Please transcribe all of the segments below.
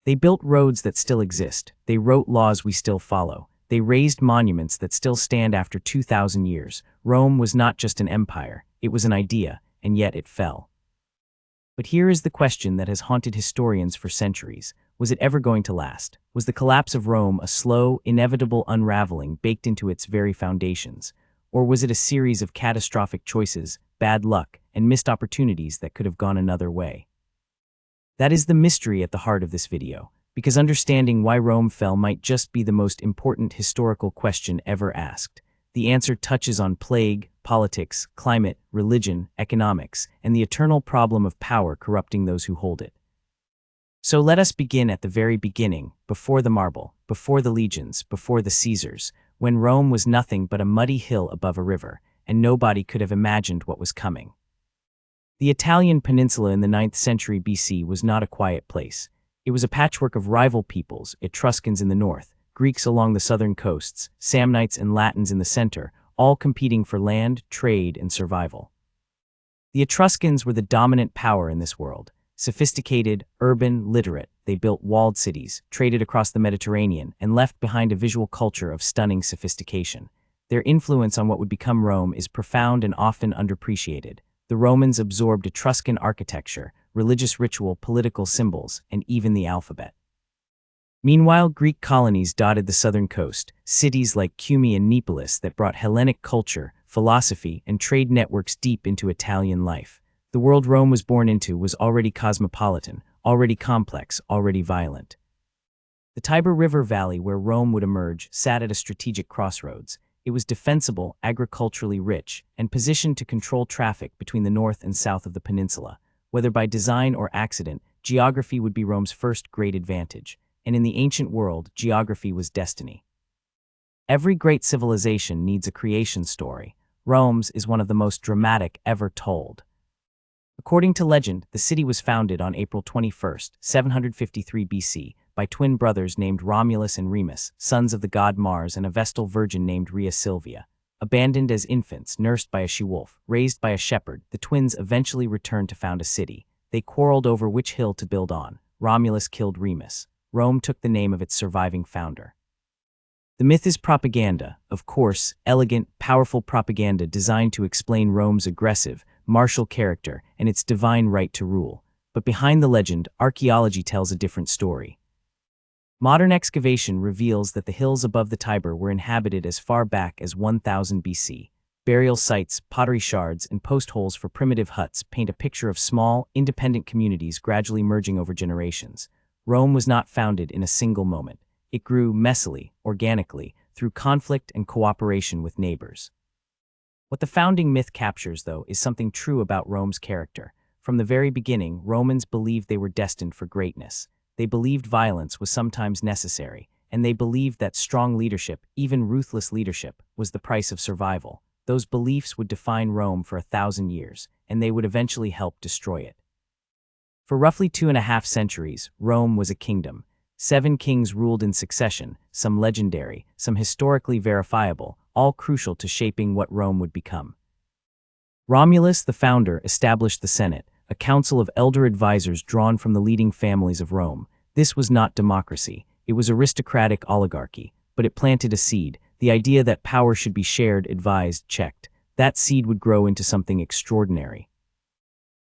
They built roads that still exist. They wrote laws we still follow. They raised monuments that still stand after 2,000 years. Rome was not just an empire, it was an idea, and yet it fell. But here is the question that has haunted historians for centuries. Was it ever going to last? Was the collapse of Rome a slow, inevitable unraveling baked into its very foundations? Or was it a series of catastrophic choices, bad luck, and missed opportunities that could have gone another way? That is the mystery at the heart of this video, because understanding why Rome fell might just be the most important historical question ever asked. The answer touches on plague, politics, climate, religion, economics, and the eternal problem of power corrupting those who hold it. So let us begin at the very beginning, before the marble, before the legions, before the Caesars, when Rome was nothing but a muddy hill above a river, and nobody could have imagined what was coming. The Italian peninsula in the 9th century BC was not a quiet place. It was a patchwork of rival peoples, Etruscans in the north, Greeks along the southern coasts, Samnites and Latins in the center, all competing for land, trade, and survival. The Etruscans were the dominant power in this world. Sophisticated, urban, literate, they built walled cities, traded across the Mediterranean, and left behind a visual culture of stunning sophistication. Their influence on what would become Rome is profound and often underappreciated. The Romans absorbed Etruscan architecture, religious ritual, political symbols, and even the alphabet. Meanwhile, Greek colonies dotted the southern coast, cities like Cumae and Neapolis that brought Hellenic culture, philosophy, and trade networks deep into Italian life. The world Rome was born into was already cosmopolitan, already complex, already violent. The Tiber River valley where Rome would emerge sat at a strategic crossroads. It was defensible, agriculturally rich, and positioned to control traffic between the north and south of the peninsula. Whether by design or accident, geography would be Rome's first great advantage. And in the ancient world, geography was destiny. Every great civilization needs a creation story. Rome's is one of the most dramatic ever told. According to legend, the city was founded on April 21, 753 BC, by twin brothers named Romulus and Remus, sons of the god Mars and a Vestal virgin named Rhea Silvia. Abandoned as infants, nursed by a she-wolf, raised by a shepherd, the twins eventually returned to found a city. They quarreled over which hill to build on. Romulus killed Remus. Rome took the name of its surviving founder. The myth is propaganda, of course, elegant, powerful propaganda designed to explain Rome's aggressive, martial character and its divine right to rule. But behind the legend, archaeology tells a different story. Modern excavation reveals that the hills above the Tiber were inhabited as far back as 1000 BC. Burial sites, pottery shards, and post holes for primitive huts paint a picture of small, independent communities gradually merging over generations. Rome was not founded in a single moment. It grew messily, organically, through conflict and cooperation with neighbors. What the founding myth captures, though, is something true about Rome's character. From the very beginning, Romans believed they were destined for greatness. They believed violence was sometimes necessary, and they believed that strong leadership, even ruthless leadership, was the price of survival. Those beliefs would define Rome for 1,000 years, and they would eventually help destroy it. For roughly 2.5 centuries, Rome was a kingdom. 7 kings ruled in succession, some legendary, some historically verifiable, all crucial to shaping what Rome would become. Romulus, the founder, established the Senate, a council of elder advisors drawn from the leading families of Rome. This was not democracy, it was aristocratic oligarchy, but it planted a seed, the idea that power should be shared, advised, checked. That seed would grow into something extraordinary.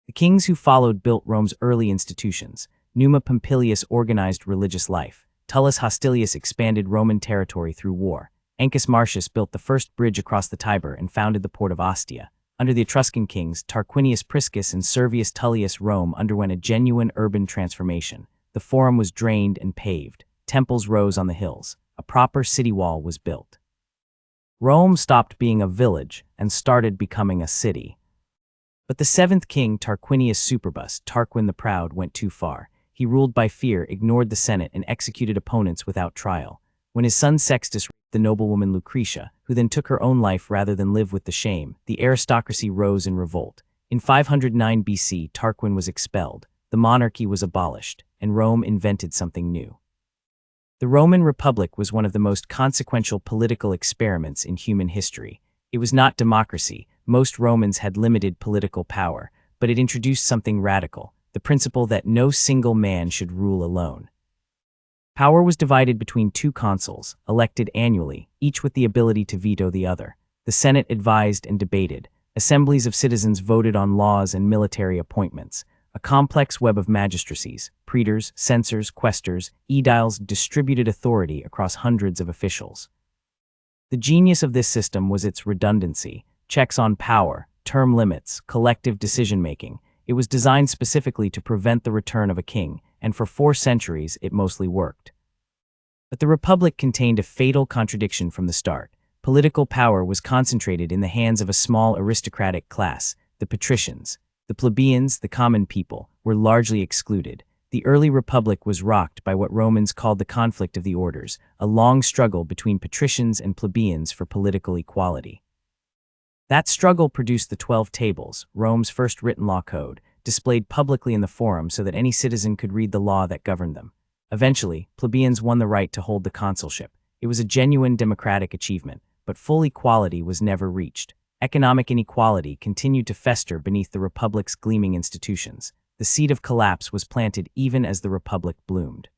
The kings who followed built Rome's early institutions. Numa Pompilius organized religious life. Tullus Hostilius expanded Roman territory through war. Ancus Marcius built the first bridge across the Tiber and founded the port of Ostia. Under the Etruscan kings, Tarquinius Priscus and Servius Tullius, Rome underwent a genuine urban transformation. The Forum was drained and paved. Temples rose on the hills. A proper city wall was built. Rome stopped being a village and started becoming a city. But the 7th king, Tarquinius Superbus, Tarquin the Proud, went too far. He ruled by fear, ignored the Senate, and executed opponents without trial. When his son Sextus raped the noblewoman Lucretia, who then took her own life rather than live with the shame, the aristocracy rose in revolt. In 509 BC, Tarquin was expelled, the monarchy was abolished, and Rome invented something new. The Roman Republic was one of the most consequential political experiments in human history. It was not democracy. Most Romans had limited political power, but it introduced something radical, the principle that no single man should rule alone. Power was divided between two consuls, elected annually, each with the ability to veto the other. The Senate advised and debated. Assemblies of citizens voted on laws and military appointments. A complex web of magistracies, praetors, censors, quaestors, aediles distributed authority across hundreds of officials. The genius of this system was its redundancy, checks on power, term limits, collective decision-making. It was designed specifically to prevent the return of a king, and for 4 centuries it mostly worked. But the Republic contained a fatal contradiction from the start. Political power was concentrated in the hands of a small aristocratic class, the patricians. The plebeians, the common people, were largely excluded. The early republic was rocked by what Romans called the conflict of the orders, a long struggle between patricians and plebeians for political equality. That struggle produced the 12 Tables, Rome's first written law code, displayed publicly in the Forum so that any citizen could read the law that governed them. Eventually, plebeians won the right to hold the consulship. It was a genuine democratic achievement, but full equality was never reached. Economic inequality continued to fester beneath the Republic's gleaming institutions. The seed of collapse was planted even as the Republic bloomed.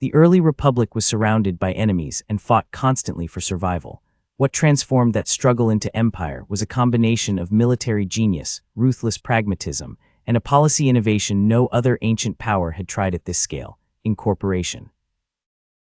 The early Republic was surrounded by enemies and fought constantly for survival. What transformed that struggle into empire was a combination of military genius, ruthless pragmatism, and a policy innovation no other ancient power had tried at this scale: incorporation.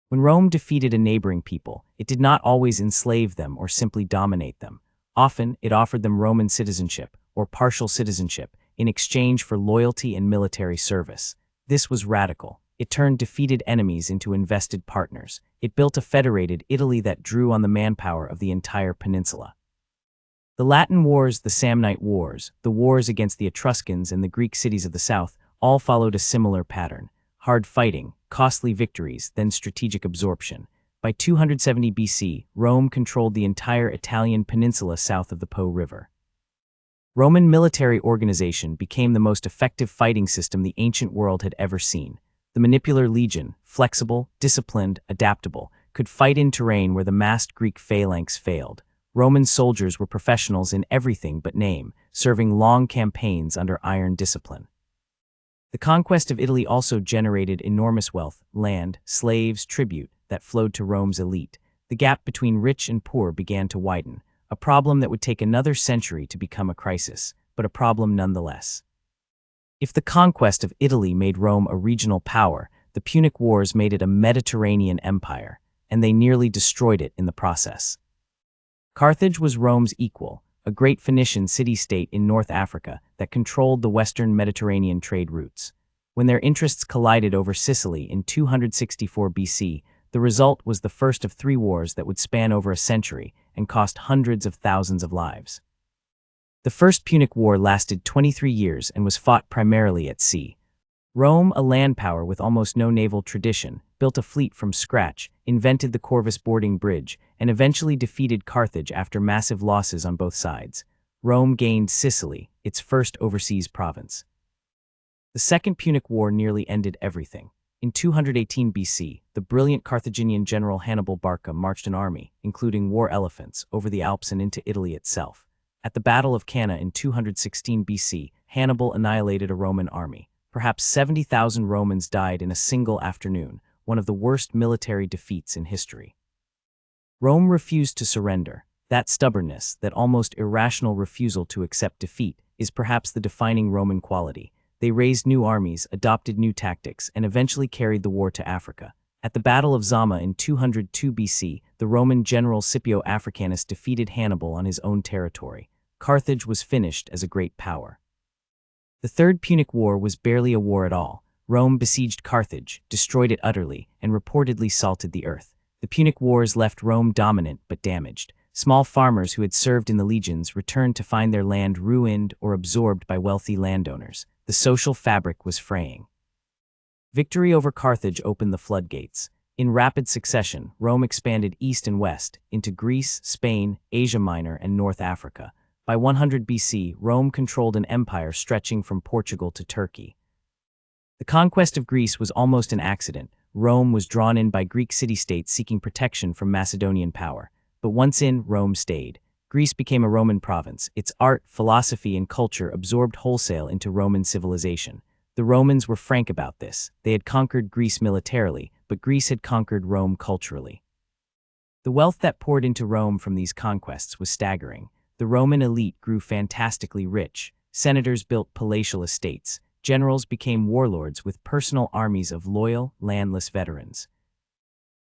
When Rome defeated a neighboring people, it did not always enslave them or simply dominate them. Often, it offered them Roman citizenship, or partial citizenship, in exchange for loyalty and military service. This was radical. It turned defeated enemies into invested partners. It built a federated Italy that drew on the manpower of the entire peninsula. The Latin Wars, the Samnite Wars, the wars against the Etruscans and the Greek cities of the south, all followed a similar pattern. Hard fighting, costly victories, then strategic absorption. By 270 BC, Rome controlled the entire Italian peninsula south of the Po River. Roman military organization became the most effective fighting system the ancient world had ever seen. The manipular legion, flexible, disciplined, adaptable, could fight in terrain where the massed Greek phalanx failed. Roman soldiers were professionals in everything but name, serving long campaigns under iron discipline. The conquest of Italy also generated enormous wealth, land, slaves, tribute, that flowed to Rome's elite. The gap between rich and poor began to widen, a problem that would take another century to become a crisis, but a problem nonetheless. If the conquest of Italy made Rome a regional power, the Punic Wars made it a Mediterranean empire, and they nearly destroyed it in the process. Carthage was Rome's equal, a great Phoenician city-state in North Africa that controlled the western Mediterranean trade routes. When their interests collided over Sicily in 264 BC, the result was the first of 3 wars that would span over a century and cost hundreds of thousands of lives. The First Punic War lasted 23 years and was fought primarily at sea. Rome, a land power with almost no naval tradition, built a fleet from scratch, invented the Corvus boarding bridge, and eventually defeated Carthage after massive losses on both sides. Rome gained Sicily, its first overseas province. The Second Punic War nearly ended everything. In 218 BC, the brilliant Carthaginian general Hannibal Barca marched an army, including war elephants, over the Alps and into Italy itself. At the Battle of Cannae in 216 BC, Hannibal annihilated a Roman army. Perhaps 70,000 Romans died in a single afternoon, one of the worst military defeats in history. Rome refused to surrender. That stubbornness, that almost irrational refusal to accept defeat, is perhaps the defining Roman quality. They raised new armies, adopted new tactics, and eventually carried the war to Africa. At the Battle of Zama in 202 BC, the Roman general Scipio Africanus defeated Hannibal on his own territory. Carthage was finished as a great power. The Third Punic War was barely a war at all. Rome besieged Carthage, destroyed it utterly, and reportedly salted the earth. The Punic Wars left Rome dominant but damaged. Small farmers who had served in the legions returned to find their land ruined or absorbed by wealthy landowners. The social fabric was fraying. Victory over Carthage opened the floodgates. In rapid succession, Rome expanded east and west, into Greece, Spain, Asia Minor, and North Africa. By 100 BC, Rome controlled an empire stretching from Portugal to Turkey. The conquest of Greece was almost an accident. Rome was drawn in by Greek city-states seeking protection from Macedonian power. But once in, Rome stayed. Greece became a Roman province. Its art, philosophy, and culture absorbed wholesale into Roman civilization. The Romans were frank about this. They had conquered Greece militarily, but Greece had conquered Rome culturally. The wealth that poured into Rome from these conquests was staggering. The Roman elite grew fantastically rich. Senators built palatial estates. Generals became warlords with personal armies of loyal, landless veterans.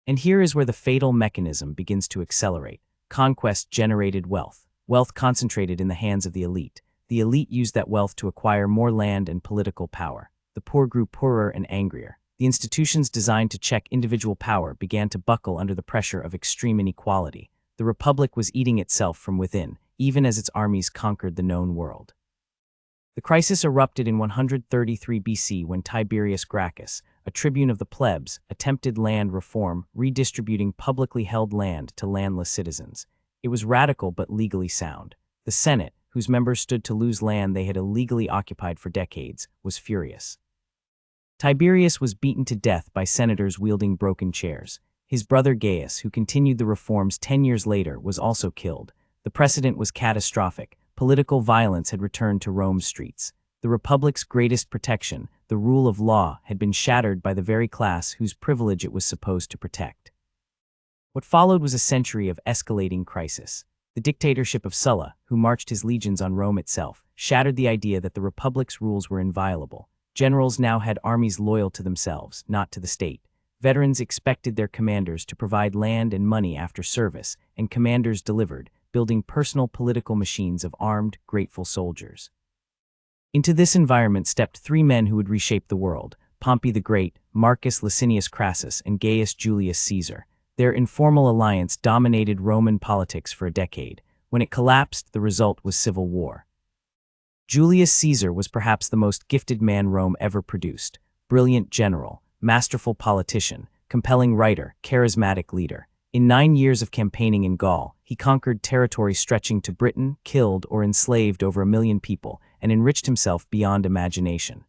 And here is where the fatal mechanism begins to accelerate. Conquest generated wealth. Wealth concentrated in the hands of the elite. The elite used that wealth to acquire more land and political power. The poor grew poorer and angrier. The institutions designed to check individual power began to buckle under the pressure of extreme inequality. The Republic was eating itself from within, even as its armies conquered the known world. The crisis erupted in 133 BC when Tiberius Gracchus, a tribune of the plebs, attempted land reform, redistributing publicly held land to landless citizens. It was radical but legally sound. The Senate, whose members stood to lose land they had illegally occupied for decades, was furious. Tiberius was beaten to death by senators wielding broken chairs. His brother Gaius, who continued the reforms 10 years later, was also killed. The precedent was catastrophic. Political violence had returned to Rome's streets. The Republic's greatest protection, the rule of law, had been shattered by the very class whose privilege it was supposed to protect. What followed was a century of escalating crisis. The dictatorship of Sulla, who marched his legions on Rome itself, shattered the idea that the Republic's rules were inviolable. Generals now had armies loyal to themselves, not to the state. Veterans expected their commanders to provide land and money after service, and commanders delivered, building personal political machines of armed, grateful soldiers. Into this environment stepped three men who would reshape the world: Pompey the Great, Marcus Licinius Crassus, and Gaius Julius Caesar. Their informal alliance dominated Roman politics for a decade. When it collapsed, the result was civil war. Julius Caesar was perhaps the most gifted man Rome ever produced. Brilliant general, masterful politician, compelling writer, charismatic leader. In 9 years of campaigning in Gaul, he conquered territory stretching to Britain, killed or enslaved over 1 million people, and enriched himself beyond imagination.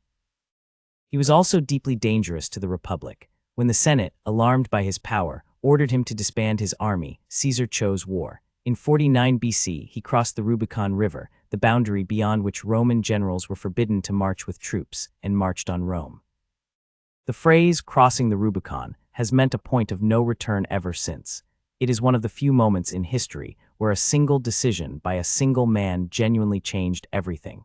He was also deeply dangerous to the Republic. When the Senate, alarmed by his power, ordered him to disband his army, Caesar chose war. In 49 BC, he crossed the Rubicon River, the boundary beyond which Roman generals were forbidden to march with troops, and marched on Rome. The phrase "crossing the Rubicon" has meant a point of no return ever since. It is one of the few moments in history where a single decision by a single man genuinely changed everything.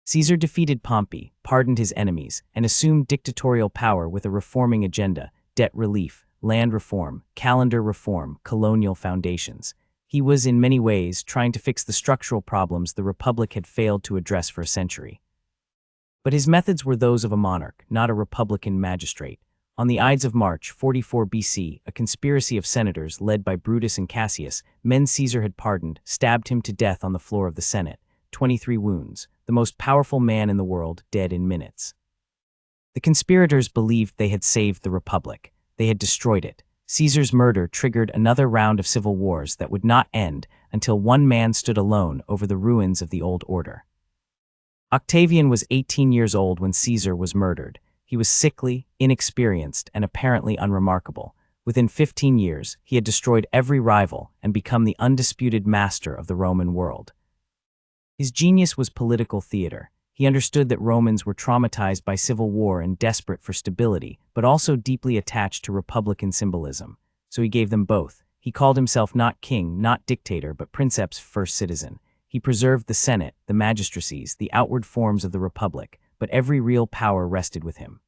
Caesar defeated Pompey, pardoned his enemies, and assumed dictatorial power with a reforming agenda: debt relief, land reform, calendar reform, colonial foundations. He was in many ways trying to fix the structural problems the Republic had failed to address for a century. But his methods were those of a monarch, not a republican magistrate. On the Ides of March 44 BC, a conspiracy of senators led by Brutus and Cassius, men Caesar had pardoned, stabbed him to death on the floor of the Senate. 23 wounds, the most powerful man in the world, dead in minutes. The conspirators believed they had saved the Republic. They had destroyed it. Caesar's murder triggered another round of civil wars that would not end until one man stood alone over the ruins of the old order. Octavian was 18 years old when Caesar was murdered. He was sickly, inexperienced, and apparently unremarkable. Within 15 years, he had destroyed every rival and become the undisputed master of the Roman world. His genius was political theater. He understood that Romans were traumatized by civil war and desperate for stability, but also deeply attached to republican symbolism. So he gave them both. He called himself not king, not dictator, but princeps, first citizen. He preserved the Senate, the magistracies, the outward forms of the Republic, but every real power rested with him.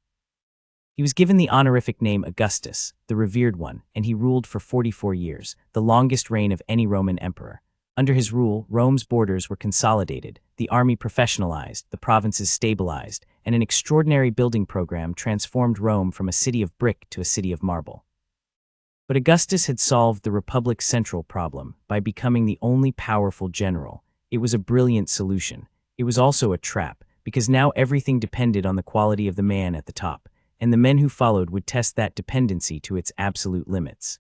He was given the honorific name Augustus, the revered one, and he ruled for 44 years, the longest reign of any Roman emperor. Under his rule, Rome's borders were consolidated, the army professionalized, the provinces stabilized, and an extraordinary building program transformed Rome from a city of brick to a city of marble. But Augustus had solved the Republic's central problem by becoming the only powerful general. It was a brilliant solution. It was also a trap, because now everything depended on the quality of the man at the top, and the men who followed would test that dependency to its absolute limits.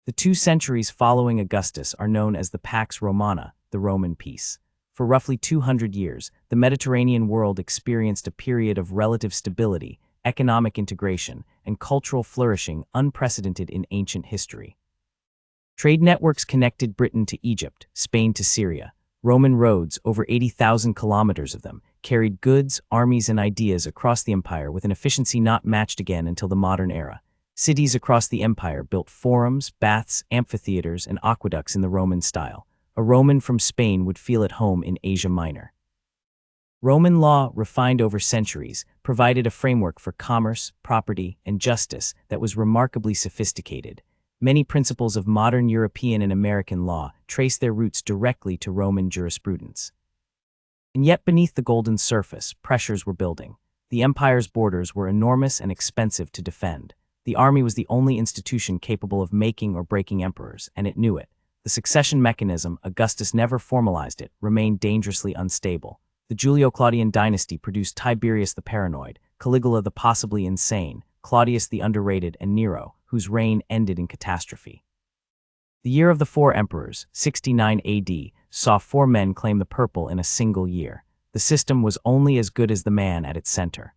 The 2 centuries following Augustus are known as the Pax Romana, the Roman peace. For roughly 200 years, the Mediterranean world experienced a period of relative stability, economic integration, and cultural flourishing unprecedented in ancient history. Trade networks connected Britain to Egypt, Spain to Syria. Roman roads, over 80,000 kilometers of them, carried goods, armies, and ideas across the empire with an efficiency not matched again until the modern era. Cities across the empire built forums, baths, amphitheaters, and aqueducts in the Roman style. A Roman from Spain would feel at home in Asia Minor. Roman law, refined over centuries, provided a framework for commerce, property, and justice that was remarkably sophisticated. Many principles of modern European and American law trace their roots directly to Roman jurisprudence. And yet beneath the golden surface, pressures were building. The empire's borders were enormous and expensive to defend. The army was the only institution capable of making or breaking emperors, and it knew it. The succession mechanism, Augustus never formalized it, remained dangerously unstable. The Julio-Claudian dynasty produced Tiberius the paranoid, Caligula the possibly insane, Claudius the underrated, and Nero, whose reign ended in catastrophe. The year of the four emperors, 69 AD, saw four men claim the purple in a single year. The system was only as good as the man at its center.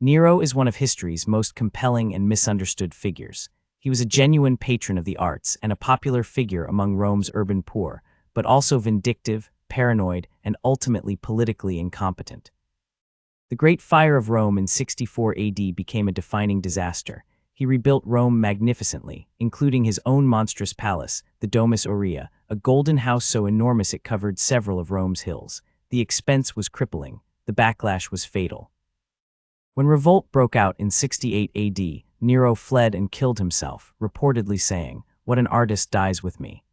Nero is one of history's most compelling and misunderstood figures. He was a genuine patron of the arts and a popular figure among Rome's urban poor, but also vindictive, paranoid, and ultimately politically incompetent. The Great Fire of Rome in 64 AD became a defining disaster. He rebuilt Rome magnificently, including his own monstrous palace, the Domus Aurea, a golden house so enormous it covered several of Rome's hills. The expense was crippling. The backlash was fatal. When revolt broke out in 68 AD, Nero fled and killed himself, reportedly saying, "What an artist dies with me."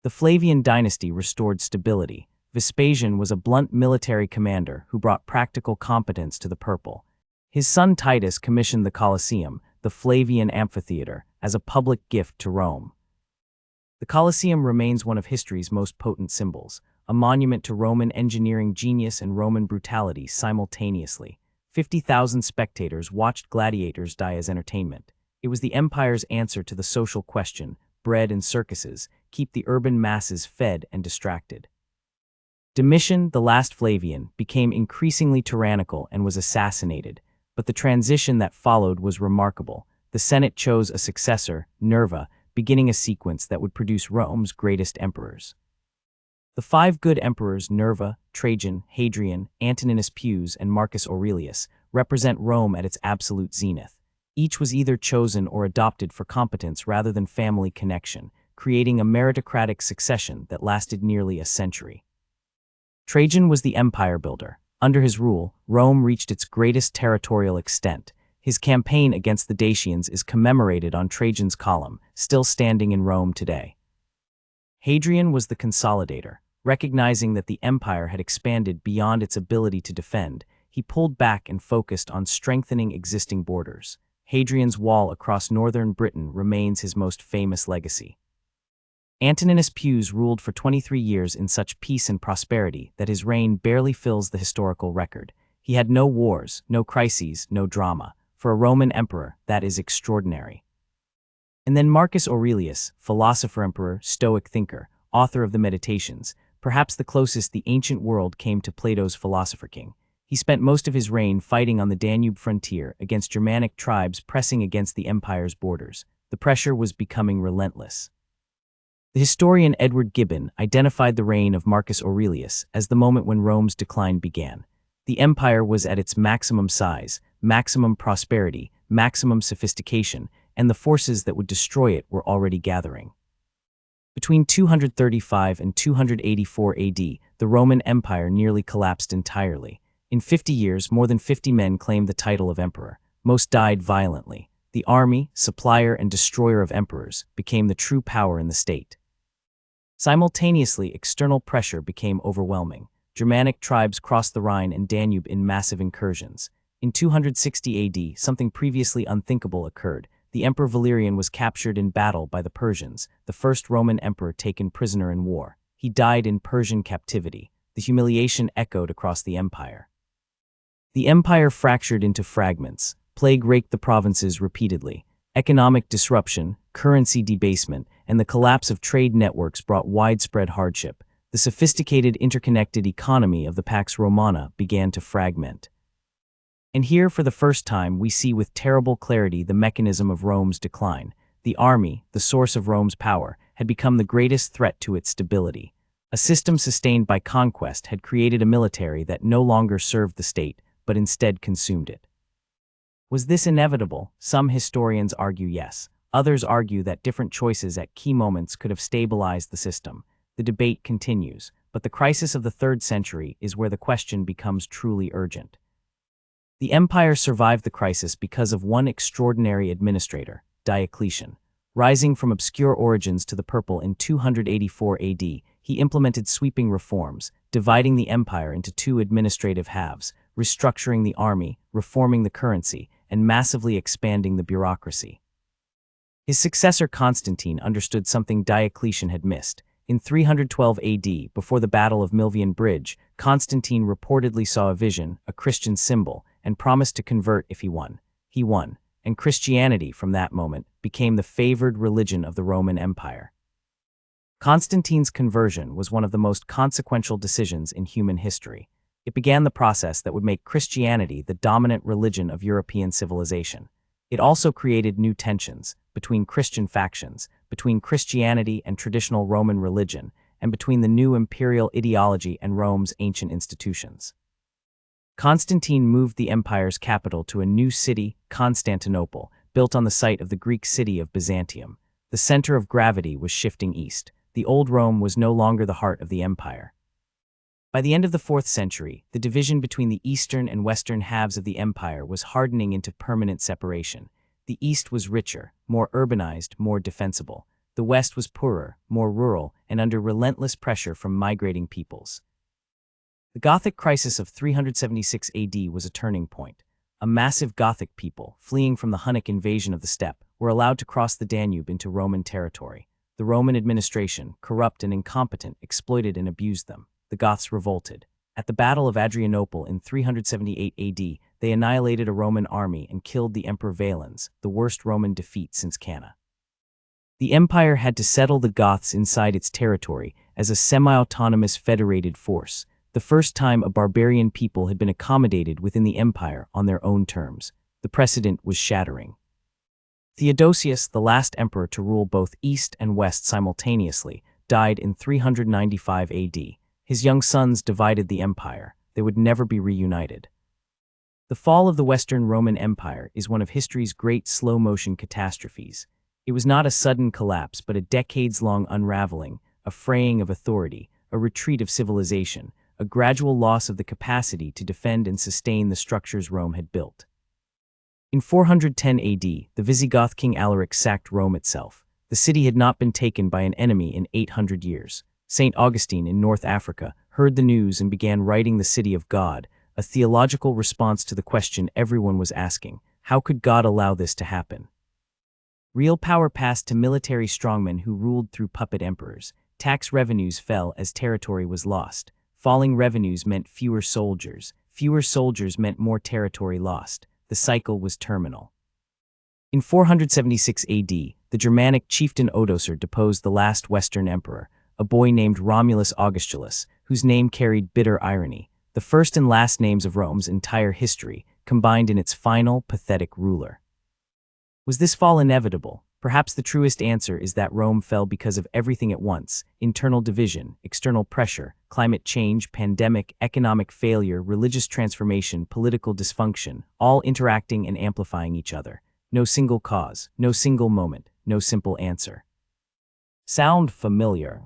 The Flavian dynasty restored stability. Vespasian was a blunt military commander who brought practical competence to the purple. His son Titus commissioned the Colosseum, the Flavian amphitheater, as a public gift to Rome. The Colosseum remains one of history's most potent symbols, a monument to Roman engineering genius and Roman brutality simultaneously. 50,000 spectators watched gladiators die as entertainment. It was the empire's answer to the social question: bread and circuses keep the urban masses fed and distracted. Domitian, the last Flavian, became increasingly tyrannical and was assassinated, but the transition that followed was remarkable. The Senate chose a successor, Nerva, beginning a sequence that would produce Rome's greatest emperors. The five good emperors, Nerva, Trajan, Hadrian, Antoninus Pius, and Marcus Aurelius, represent Rome at its absolute zenith. Each was either chosen or adopted for competence rather than family connection, creating a meritocratic succession that lasted nearly a century. Trajan was the empire builder. Under his rule, Rome reached its greatest territorial extent. His campaign against the Dacians is commemorated on Trajan's column, still standing in Rome today. Hadrian was the consolidator. Recognizing that the empire had expanded beyond its ability to defend, he pulled back and focused on strengthening existing borders. Hadrian's wall across northern Britain remains his most famous legacy. Antoninus Pius ruled for 23 years in such peace and prosperity that his reign barely fills the historical record. He had no wars, no crises, no drama. For a Roman emperor, that is extraordinary. And then Marcus Aurelius, philosopher-emperor, Stoic thinker, author of the Meditations, perhaps the closest the ancient world came to Plato's philosopher king. He spent most of his reign fighting on the Danube frontier against Germanic tribes pressing against the empire's borders. The pressure was becoming relentless. The historian Edward Gibbon identified the reign of Marcus Aurelius as the moment when Rome's decline began. The empire was at its maximum size, maximum prosperity, maximum sophistication, and the forces that would destroy it were already gathering. Between 235 and 284 AD, the Roman Empire nearly collapsed entirely. In 50 years, more than 50 men claimed the title of emperor. Most died violently. The army, supplier and destroyer of emperors, became the true power in the state. Simultaneously, external pressure became overwhelming. Germanic tribes crossed the Rhine and Danube in massive incursions. In 260 AD, something previously unthinkable occurred. The Emperor Valerian was captured in battle by the Persians, the first Roman emperor taken prisoner in war. He died in Persian captivity. The humiliation echoed across the empire. The empire fractured into fragments. Plague raked the provinces repeatedly. Economic disruption, currency debasement, and the collapse of trade networks brought widespread hardship. The sophisticated interconnected economy of the Pax Romana began to fragment. And here, for the first time, we see with terrible clarity the mechanism of Rome's decline. The army, the source of Rome's power, had become the greatest threat to its stability. A system sustained by conquest had created a military that no longer served the state, but instead consumed it. Was this inevitable? Some historians argue yes. Others argue that different choices at key moments could have stabilized the system. The debate continues, but the crisis of the 3rd century is where the question becomes truly urgent. The empire survived the crisis because of one extraordinary administrator, Diocletian. Rising from obscure origins to the purple in 284 AD, he implemented sweeping reforms, dividing the empire into 2 administrative halves, restructuring the army, reforming the currency, and massively expanding the bureaucracy. His successor Constantine understood something Diocletian had missed. In 312 AD, before the Battle of Milvian Bridge, Constantine reportedly saw a vision, a Christian symbol, and promised to convert if he won. He won, and Christianity, from that moment, became the favored religion of the Roman Empire. Constantine's conversion was one of the most consequential decisions in human history. It began the process that would make Christianity the dominant religion of European civilization. It also created new tensions between Christian factions, between Christianity and traditional Roman religion, and between the new imperial ideology and Rome's ancient institutions. Constantine moved the empire's capital to a new city, Constantinople, built on the site of the Greek city of Byzantium. The center of gravity was shifting east. The old Rome was no longer the heart of the empire. By the end of the 4th century, the division between the eastern and western halves of the empire was hardening into permanent separation. The east was richer, more urbanized, more defensible. The west was poorer, more rural, and under relentless pressure from migrating peoples. The Gothic crisis of 376 AD was a turning point. A massive Gothic people, fleeing from the Hunnic invasion of the steppe, were allowed to cross the Danube into Roman territory. The Roman administration, corrupt and incompetent, exploited and abused them. The Goths revolted. At the Battle of Adrianople in 378 AD, they annihilated a Roman army and killed the Emperor Valens, the worst Roman defeat since Cannae. The empire had to settle the Goths inside its territory as a semi-autonomous federated force, the first time a barbarian people had been accommodated within the empire on their own terms. The precedent was shattering. Theodosius, the last emperor to rule both east and west simultaneously, died in 395 AD. His young sons divided the empire. They would never be reunited. The fall of the Western Roman Empire is one of history's great slow-motion catastrophes. It was not a sudden collapse, but a decades-long unraveling, a fraying of authority, a retreat of civilization, a gradual loss of the capacity to defend and sustain the structures Rome had built. In 410 AD, the Visigoth king Alaric sacked Rome itself. The city had not been taken by an enemy in 800 years. St. Augustine in North Africa heard the news and began writing the City of God, a theological response to the question everyone was asking: how could God allow this to happen? Real power passed to military strongmen who ruled through puppet emperors. Tax revenues fell as territory was lost. Falling revenues meant fewer soldiers. Fewer soldiers meant more territory lost. The cycle was terminal. In 476 AD, the Germanic chieftain Odoacer deposed the last Western emperor, a boy named Romulus Augustulus, whose name carried bitter irony. The first and last names of Rome's entire history, combined in its final, pathetic ruler. Was this fall inevitable? Perhaps the truest answer is that Rome fell because of everything at once: internal division, external pressure, climate change, pandemic, economic failure, religious transformation, political dysfunction, all interacting and amplifying each other. No single cause, no single moment, no simple answer. Sound familiar?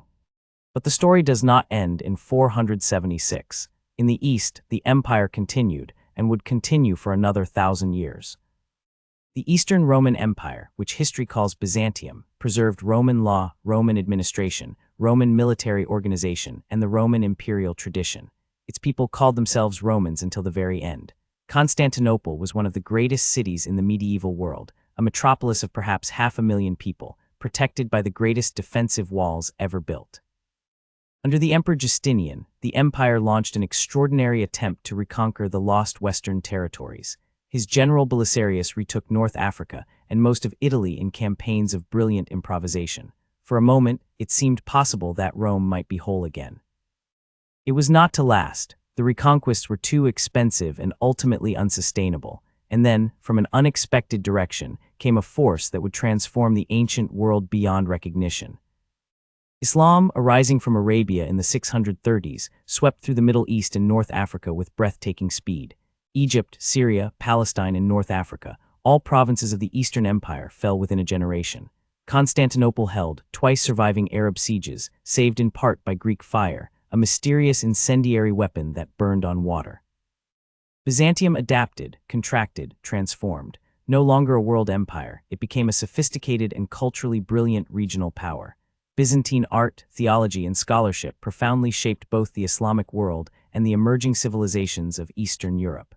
But the story does not end in 476. In the East, the empire continued, and would continue for another 1,000 years. The Eastern Roman Empire, which history calls Byzantium, preserved Roman law, Roman administration, Roman military organization, and the Roman imperial tradition. Its people called themselves Romans until the very end. Constantinople was one of the greatest cities in the medieval world, a metropolis of perhaps 500,000 people, protected by the greatest defensive walls ever built. Under the Emperor Justinian, the empire launched an extraordinary attempt to reconquer the lost western territories. His general Belisarius retook North Africa and most of Italy in campaigns of brilliant improvisation. For a moment, it seemed possible that Rome might be whole again. It was not to last. The reconquests were too expensive and ultimately unsustainable. And then, from an unexpected direction, came a force that would transform the ancient world beyond recognition. Islam, arising from Arabia in the 630s, swept through the Middle East and North Africa with breathtaking speed. Egypt, Syria, Palestine, and North Africa, all provinces of the Eastern Empire, fell within a generation. Constantinople held, twice surviving Arab sieges, saved in part by Greek fire, a mysterious incendiary weapon that burned on water. Byzantium adapted, contracted, transformed. No longer a world empire, it became a sophisticated and culturally brilliant regional power. Byzantine art, theology, and scholarship profoundly shaped both the Islamic world and the emerging civilizations of Eastern Europe.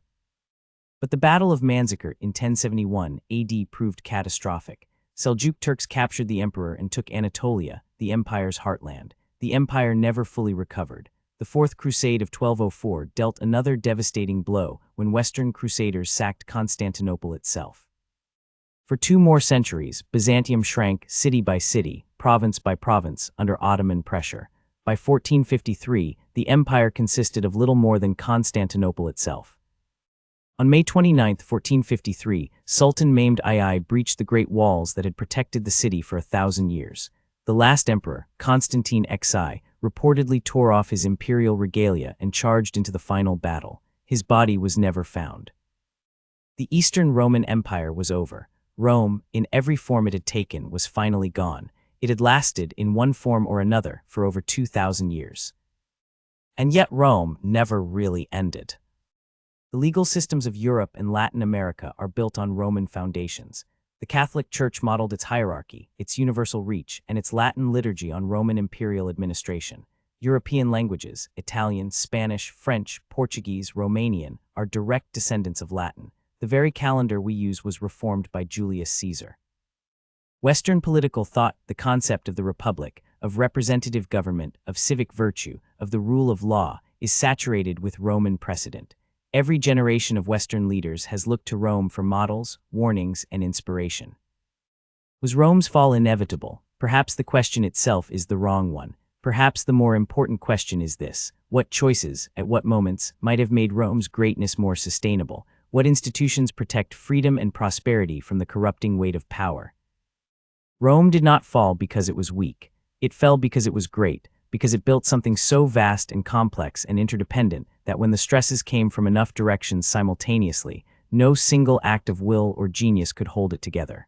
But the Battle of Manzikert in 1071 AD proved catastrophic. Seljuk Turks captured the emperor and took Anatolia, the empire's heartland. The empire never fully recovered. The Fourth Crusade of 1204 dealt another devastating blow when Western Crusaders sacked Constantinople itself. For 2 more centuries, Byzantium shrank city by city, province by province, under Ottoman pressure. By 1453, the empire consisted of little more than Constantinople itself. On May 29, 1453, Sultan Mehmed II breached the great walls that had protected the city for 1,000 years. The last emperor, Constantine XI, reportedly tore off his imperial regalia and charged into the final battle. His body was never found. The Eastern Roman Empire was over. Rome, in every form it had taken, was finally gone. It had lasted, in one form or another, for over 2,000 years. And yet Rome never really ended. The legal systems of Europe and Latin America are built on Roman foundations. The Catholic Church modeled its hierarchy, its universal reach, and its Latin liturgy on Roman imperial administration. European languages, Italian, Spanish, French, Portuguese, Romanian, are direct descendants of Latin. The very calendar we use was reformed by Julius Caesar. Western political thought, the concept of the republic, of representative government, of civic virtue, of the rule of law, is saturated with Roman precedent. Every generation of Western leaders has looked to Rome for models, warnings, and inspiration. Was Rome's fall inevitable? Perhaps the question itself is the wrong one. Perhaps the more important question is this: what choices, at what moments, might have made Rome's greatness more sustainable? What institutions protect freedom and prosperity from the corrupting weight of power? Rome did not fall because it was weak. It fell because it was great, because it built something so vast and complex and interdependent that when the stresses came from enough directions simultaneously, no single act of will or genius could hold it together.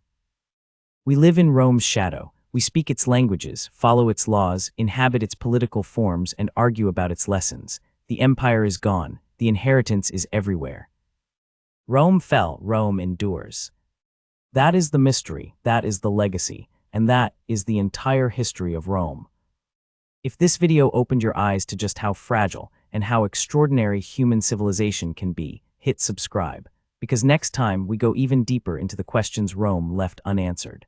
We live in Rome's shadow. We speak its languages, follow its laws, inhabit its political forms, and argue about its lessons. The empire is gone. The inheritance is everywhere. Rome fell, Rome endures. That is the mystery, that is the legacy, and that is the entire history of Rome. If this video opened your eyes to just how fragile and how extraordinary human civilization can be, hit subscribe, because next time we go even deeper into the questions Rome left unanswered.